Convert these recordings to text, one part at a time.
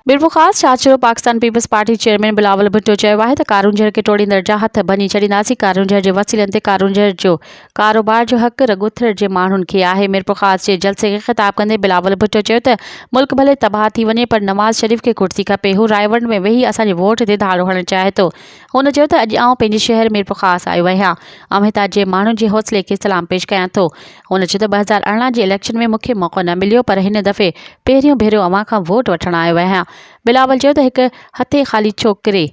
बिरबो ख़ास चाचरो पाकिस्तान पीपल्स पार्टी चेयरमैन बिलावल भुट्टो चयो आहे त कारून जहर खे टोड़ींदड़ जा हथ भञी छॾींदासीं। कारून जहर जे वसीलनि ते कारून जहर जो कारोबार जो हक़ रॻुथड़ जे माण्हुनि खे आहे। मिरपुर ख़ास जे जलसे खे ख़िताब कंदे बिलावल भुट्टो चयो त मुल्क भले तबाह थी वञे पर नवाज़ शरीफ़ खे कुर्सी खपे। हू रायवंड में वेही असांजे वोट ते धाड़ो हणणु चाहे थो। हुन चयो त अॼु आउं पंहिंजे शहर मिरपुर ख़ास आयो आहियां। आउं हितां जे माण्हुनि जे हौसले खे सलाम पेश कयां थो। हुन चयो त 2018 जे इलेक्शन में मूंखे मौक़ो न मिलियो पर हिन दफ़े पहिरियों भेरो अव्हां खां वोट वठणु आयो आहियां। बिलावल चयो त हिकु हथे ख़ाली छोकिरे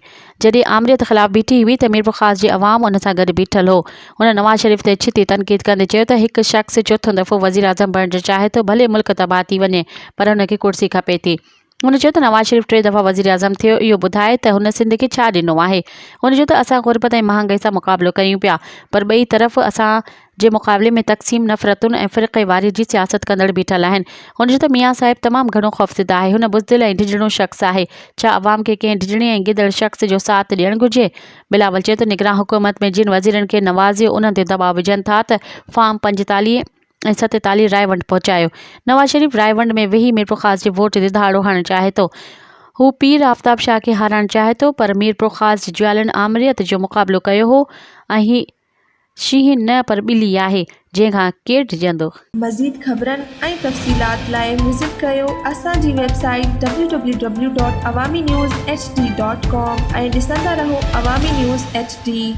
जॾहिं आमरीत ख़िलाफ़ बीठी हुई त मिरपुर ख़ास जी अवाम उन सां गॾु बीठल हो। हुन नवाज़ शरीफ़ ते छिती तनक़ीद कंदे चयो त हिकु शख़्स चोथों दफ़ो वज़ीर आज़म बणिजणु चाहे थो, भले मुल्क तबाह थी वञे पर हुनखे कुर्सी खपे थी। हुन चयो त नवाज़ शरीफ़ 3 दफ़ा वज़ीर आज़म थियो, इहो ॿुधाए त हुन सिंध खे छा ॾिनो आहे। हुन चयो त असां ग़ुर्बत ऐं महांगाई सां मुक़ाबिलो कयूं पिया पर ॿई तरफ़ असां जे मुक़ाबले में तक़सीम, नफ़रतुनि ऐं फ़िरक़ेवारी जी सियासत कंदड़ बीठल आहिनि। हुन चयो त मियां साहिब तमामु घणो ख़ौफ़ज़दा आहे। हुन बुज़दिल ऐं ढिजणो शख़्स आहे। छा अवाम खे कंहिं ढिजणे ऐं गिदड़ शख़्स जो साथ ॾियणु घुरिजे? बिलावल चयो त निगरान हुकूमत में जिन वज़ीरनि खे नवाज़ियो उन्हनि ते दबाव विझनि था त फॉर्म 45 ऐं 47 रायवंड पहुचायो। नवाज़ शरीफ़ रायवंड में वेही मिरपुर ख़ास जे वोट ते धाड़ो हणणु चाहे थो। हू पीर आफ्ताब शाह खे हाराइणु चाहे थो पर मिरपुर ख़ास ज्वालन आमरीत जो मुक़ाबिलो कयो हो ऐं ही शींहं न पर ॿिली आहे जंहिंखां केरु डिॼंदो। मज़ीद ख़बरनि ऐं तफ़सीलात लाइ विज़िट कयो असांजी वेबसाइट www.awamiNewsHD.com ऐं ॾिसंदा रहो अवामी न्यूज़ HD।